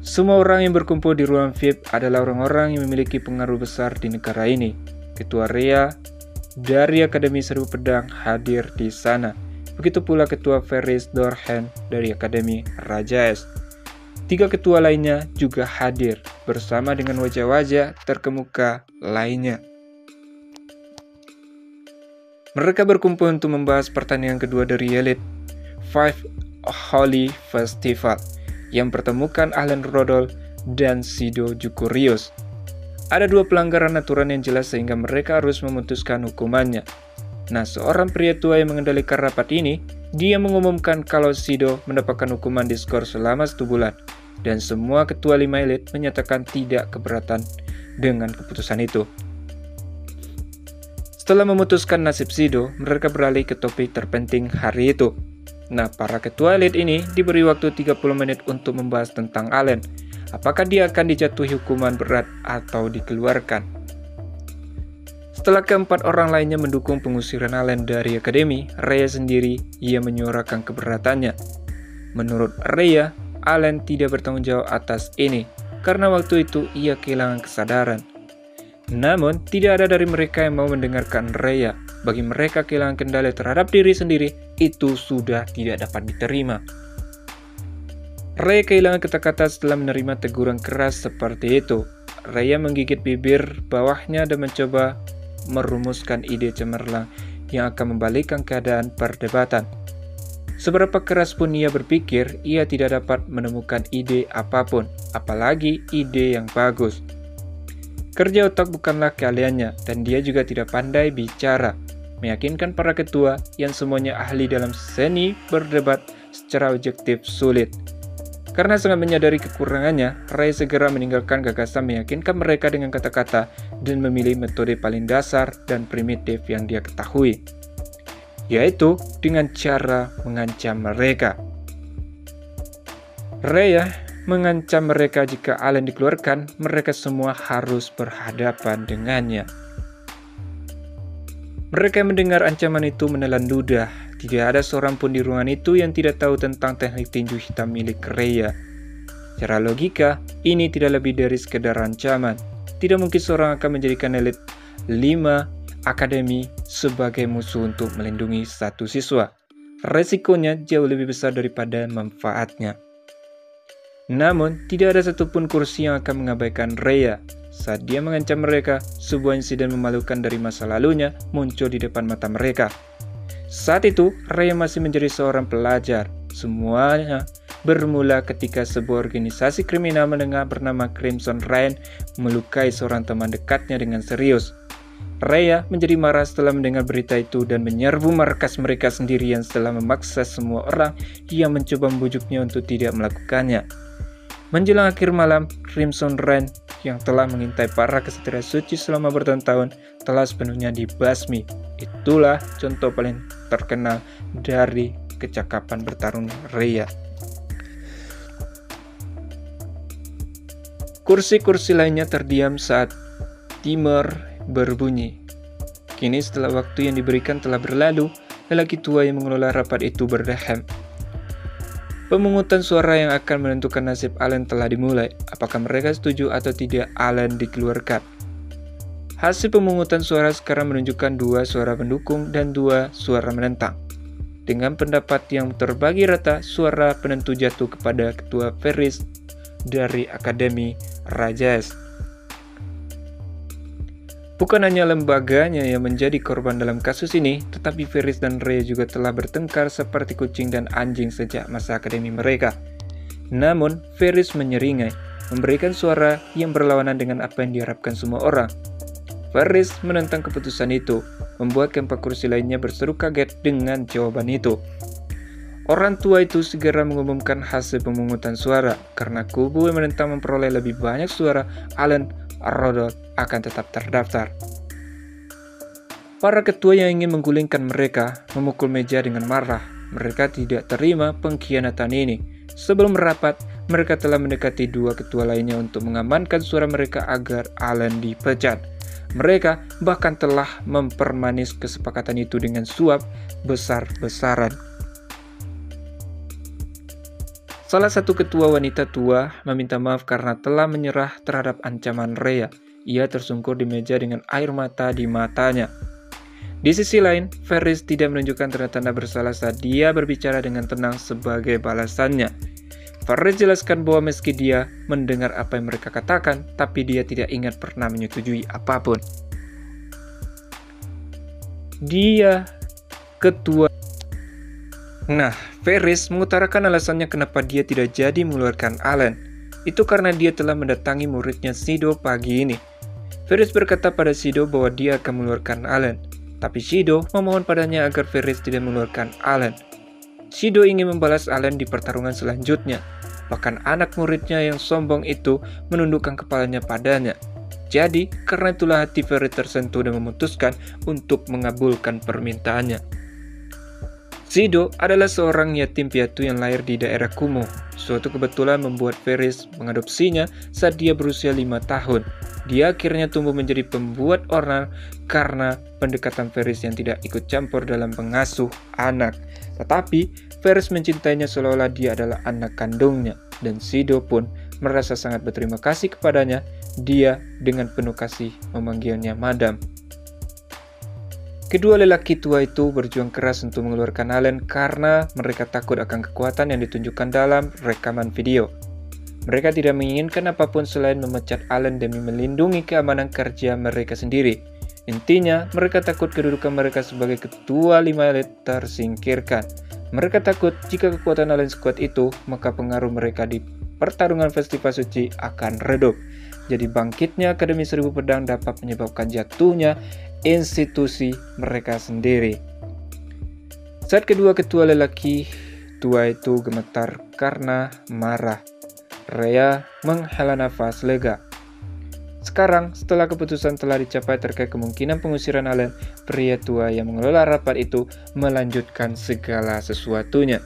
Semua orang yang berkumpul di ruang VIP adalah orang-orang yang memiliki pengaruh besar di negara ini. Ketua Rhea dari Akademi Serbu Pedang hadir di sana. Begitu pula Ketua Ferris Dorhen dari Akademi Raja Es. 3 ketua lainnya juga hadir bersama dengan wajah-wajah terkemuka lainnya. Mereka berkumpul untuk membahas pertandingan kedua dari Elite 5 Holy Festival yang pertemukan Allen Rodol dan Sido Jukurius. Ada 2 pelanggaran aturan yang jelas sehingga mereka harus memutuskan hukumannya. Nah, seorang pria tua yang mengendalikan rapat ini, dia mengumumkan kalau Sido mendapatkan hukuman diskor selama 1 bulan. Dan semua ketua 5 elit menyatakan tidak keberatan dengan keputusan itu. Setelah memutuskan nasib Sido, mereka beralih ke topik terpenting hari itu. Nah, para ketua elit ini diberi waktu 30 menit untuk membahas tentang Allen. Apakah dia akan dijatuhi hukuman berat atau dikeluarkan? Setelah keempat orang lainnya mendukung pengusiran Allen dari akademi, Rhea sendiri ia menyuarakan keberatannya. Menurut Rhea, Allen tidak bertanggung jawab atas ini, karena waktu itu ia kehilangan kesadaran. Namun, tidak ada dari mereka yang mau mendengarkan Rhea. Bagi mereka kehilangan kendali terhadap diri sendiri, itu sudah tidak dapat diterima. Rhea kehilangan kata-kata setelah menerima teguran keras seperti itu. Rhea menggigit bibir bawahnya dan mencoba merumuskan ide cemerlang yang akan membalikkan keadaan perdebatan. Seberapa keras pun ia berpikir, ia tidak dapat menemukan ide apapun, apalagi ide yang bagus. Kerja otak bukanlah keahliannya, dan dia juga tidak pandai bicara. Meyakinkan para ketua yang semuanya ahli dalam seni berdebat secara objektif sulit. Karena sangat menyadari kekurangannya, Ray segera meninggalkan gagasan meyakinkan mereka dengan kata-kata dan memilih metode paling dasar dan primitif yang dia ketahui, yaitu dengan cara mengancam mereka. Ray mengancam mereka jika Allen dikeluarkan, mereka semua harus berhadapan dengannya. Mereka mendengar ancaman itu menelan ludah. Tidak ada seorang pun di ruangan itu yang tidak tahu tentang teknik tinju hitam milik Rhea. Secara logika, ini tidak lebih dari sekedar ancaman. Tidak mungkin seorang akan menjadikan elit 5 akademi sebagai musuh untuk melindungi satu siswa. Resikonya jauh lebih besar daripada manfaatnya. Namun, tidak ada satupun kursi yang akan mengabaikan Rhea. Saat dia mengancam mereka, sebuah insiden memalukan dari masa lalunya muncul di depan mata mereka. Saat itu, Rhea masih menjadi seorang pelajar. Semuanya bermula ketika sebuah organisasi kriminal menengah bernama Crimson Rain melukai seorang teman dekatnya dengan serius. Rhea menjadi marah setelah mendengar berita itu dan menyerbu markas mereka sendirian setelah memaksa semua orang yang mencoba membujuknya untuk tidak melakukannya. Menjelang akhir malam, Crimson Rain yang telah mengintai para kesatria suci selama bertahun-tahun telah sepenuhnya dibasmi. Itulah contoh paling terkenal dari kecakapan bertarung Rhea. Kursi-kursi lainnya terdiam saat timer berbunyi. Kini setelah waktu yang diberikan telah berlalu, lelaki tua yang mengelola rapat itu berdehem. Pemungutan suara yang akan menentukan nasib Allen telah dimulai. Apakah mereka setuju atau tidak Allen dikeluarkan? Hasil pemungutan suara sekarang menunjukkan 2 suara pendukung dan 2 suara menentang. Dengan pendapat yang terbagi rata, suara penentu jatuh kepada Ketua Ferris dari Akademi Rajas. Bukan hanya lembaganya yang menjadi korban dalam kasus ini, tetapi Ferris dan Rhea juga telah bertengkar seperti kucing dan anjing sejak masa akademi mereka. Namun, Ferris menyeringai, memberikan suara yang berlawanan dengan apa yang diharapkan semua orang. Ferris menentang keputusan itu, membuat keempat kursi lainnya berseru kaget dengan jawaban itu. Orang tua itu segera mengumumkan hasil pemungutan suara, karena kubu yang menentang memperoleh lebih banyak suara, Allen Rodolph akan tetap terdaftar. Para ketua yang ingin menggulingkan mereka memukul meja dengan marah. Mereka tidak terima pengkhianatan ini. Sebelum merapat, mereka telah mendekati 2 ketua lainnya untuk mengamankan suara mereka agar Allen dipecat. Mereka bahkan telah mempermanis kesepakatan itu dengan suap besar-besaran. Salah satu ketua wanita tua meminta maaf karena telah menyerah terhadap ancaman Rhea. Ia tersungkur di meja dengan air mata di matanya. Di sisi lain, Ferris tidak menunjukkan tanda-tanda bersalah saat dia berbicara dengan tenang sebagai balasannya. Ferris jelaskan bahwa meski dia mendengar apa yang mereka katakan, tapi dia tidak ingat pernah menyetujui apapun. Dia ketua. Ferris mengutarakan alasannya kenapa dia tidak jadi mengeluarkan Allen. Itu karena dia telah mendatangi muridnya Shido pagi ini. Ferris berkata pada Shido bahwa dia akan mengeluarkan Allen, tapi Shido memohon padanya agar Ferris tidak mengeluarkan Allen. Shido ingin membalas Allen di pertarungan selanjutnya. Bahkan anak muridnya yang sombong itu menundukkan kepalanya padanya. Jadi, karena itulah hati Ferris tersentuh dan memutuskan untuk mengabulkan permintaannya. Shido adalah seorang yatim piatu yang lahir di daerah kumuh. Suatu kebetulan membuat Ferris mengadopsinya saat dia berusia 5 tahun. Dia akhirnya tumbuh menjadi pembuat orang karena pendekatan Ferris yang tidak ikut campur dalam pengasuh anak. Tetapi, Ferris mencintainya seolah-olah dia adalah anak kandungnya. Dan Shido pun merasa sangat berterima kasih kepadanya. Dia dengan penuh kasih memanggilnya Madam. Kedua lelaki tua itu berjuang keras untuk mengeluarkan Allen karena mereka takut akan kekuatan yang ditunjukkan dalam rekaman video. Mereka tidak menginginkan apapun selain memecat Allen demi melindungi keamanan kerja mereka sendiri. Intinya, mereka takut kedudukan mereka sebagai ketua 5 elit tersingkirkan. Mereka takut jika kekuatan Allen sekuat itu, maka pengaruh mereka di pertarungan festival suci akan redup. Jadi bangkitnya Akademi Seribu Pedang dapat menyebabkan jatuhnya institusi mereka sendiri. Saat kedua ketua lelaki tua itu gemetar karena marah, Rhea menghela nafas lega. Sekarang, setelah keputusan telah dicapai terkait kemungkinan pengusiran Allen, pria tua yang mengelola rapat itu melanjutkan segala sesuatunya.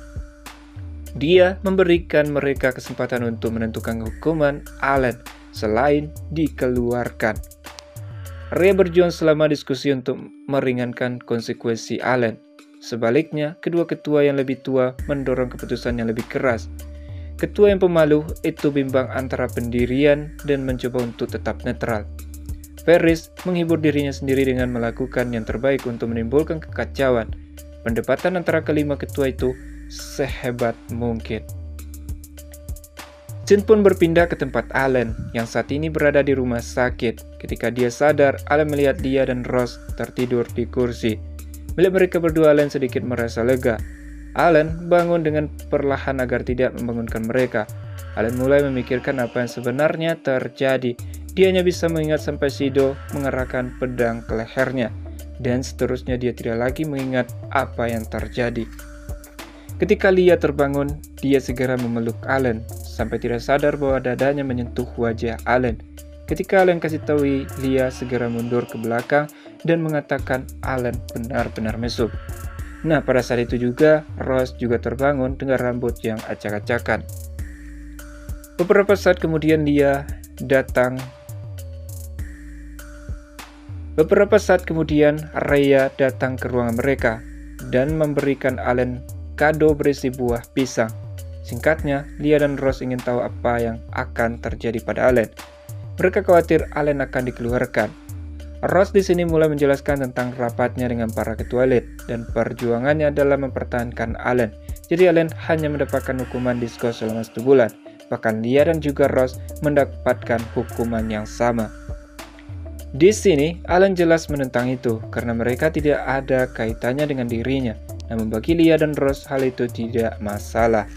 Dia memberikan mereka kesempatan untuk menentukan hukuman Allen selain dikeluarkan. Rhea berjuang selama diskusi untuk meringankan konsekuensi Allen. Sebaliknya, kedua ketua yang lebih tua mendorong keputusan yang lebih keras. Ketua yang pemalu itu bimbang antara pendirian dan mencoba untuk tetap netral. Ferris menghibur dirinya sendiri dengan melakukan yang terbaik untuk menimbulkan kekacauan. Perdebatan antara kelima ketua itu sehebat mungkin. Jin pun berpindah ke tempat Allen, yang saat ini berada di rumah sakit. Ketika dia sadar, Allen melihat dia dan Ross tertidur di kursi. Melihat mereka berdua, Allen sedikit merasa lega. Allen bangun dengan perlahan agar tidak membangunkan mereka. Allen mulai memikirkan apa yang sebenarnya terjadi. Dia hanya bisa mengingat sampai Sido mengerahkan pedang ke lehernya. Dan seterusnya dia tidak lagi mengingat apa yang terjadi. Ketika Lia terbangun, dia segera memeluk Allen, sampai tidak sadar bahwa dadanya menyentuh wajah Allen. Ketika Allen kasih tahu, Lia segera mundur ke belakang dan mengatakan Allen benar-benar mesum. Nah, pada saat itu juga, Rose juga terbangun dengan rambut yang acak-acakan. Beberapa saat kemudian Rhea datang ke ruangan mereka dan memberikan Allen kado berisi buah pisang. Singkatnya, Lia dan Rose ingin tahu apa yang akan terjadi pada Allen. Mereka khawatir Allen akan dikeluarkan. Rose di sini mulai menjelaskan tentang rapatnya dengan para ketua elit dan perjuangannya dalam mempertahankan Allen. Jadi Allen hanya mendapatkan hukuman diskors selama 1 bulan. Bahkan Lia dan juga Rose mendapatkan hukuman yang sama. Di sini, Allen jelas menentang itu karena mereka tidak ada kaitannya dengan dirinya. Namun bagi Lia dan Rose, hal itu tidak masalah.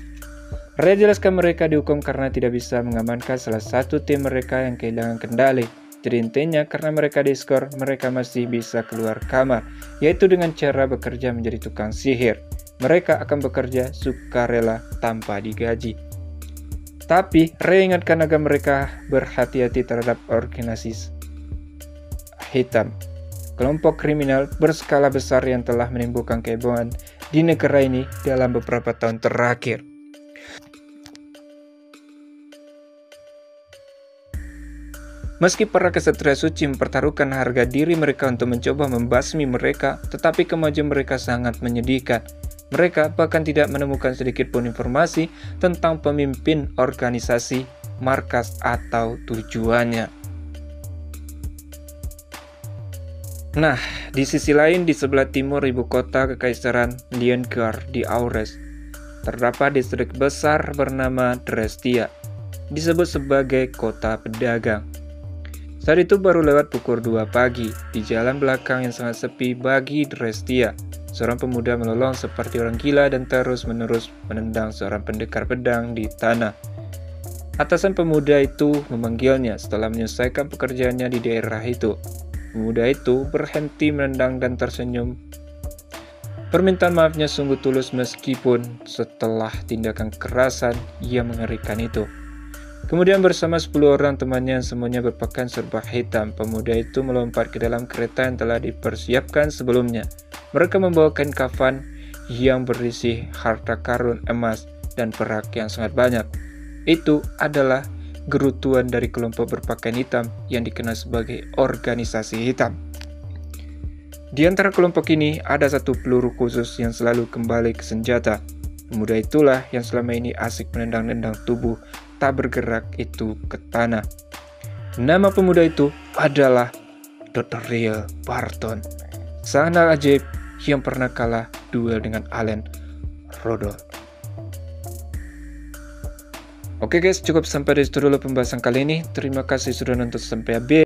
Rhea jelaskan mereka dihukum karena tidak bisa mengamankan salah satu tim mereka yang kehilangan kendali. Jadi intinya karena mereka diskor, mereka masih bisa keluar kamar, yaitu dengan cara bekerja menjadi tukang sihir. Mereka akan bekerja sukarela tanpa digaji. Tapi Rhea ingatkan agar mereka berhati-hati terhadap organisasi hitam, kelompok kriminal berskala besar yang telah menimbulkan kehebohan di negara ini dalam beberapa tahun terakhir. Meski para kesatria suci mempertaruhkan harga diri mereka untuk mencoba membasmi mereka, tetapi kemajuan mereka sangat menyedihkan. Mereka bahkan tidak menemukan sedikit pun informasi tentang pemimpin organisasi, markas, atau tujuannya. Nah, di sisi lain, di sebelah timur ibu kota Kekaisaran Liengar di Aures, terdapat distrik besar bernama Drestia, disebut sebagai kota pedagang. Saat itu baru lewat pukul 2 pagi, di jalan belakang yang sangat sepi bagi Drestia, seorang pemuda melolong seperti orang gila dan terus-menerus menendang seorang pendekar pedang di tanah. Atasan pemuda itu memanggilnya setelah menyelesaikan pekerjaannya di daerah itu. Pemuda itu berhenti menendang dan tersenyum. Permintaan maafnya sungguh tulus meskipun setelah tindakan kekerasan yang mengerikan itu. Kemudian bersama 10 orang temannya yang semuanya berpakaian serba hitam, pemuda itu melompat ke dalam kereta yang telah dipersiapkan sebelumnya. Mereka membawa kain kafan yang berisi harta karun emas dan perak yang sangat banyak. Itu adalah gerutuan dari kelompok berpakaian hitam yang dikenal sebagai organisasi hitam. Di antara kelompok ini ada satu peluru khusus yang selalu kembali ke senjata. Pemuda itulah yang selama ini asik menendang-nendang tubuh tak bergerak itu ke tanah. Nama pemuda itu adalah Dr. Rhea Barton, sang anak ajaib yang pernah kalah duel dengan Allen Rodol. Oke guys, cukup sampai di situ dulu pembahasan kali ini. Terima kasih sudah nonton sampai habis.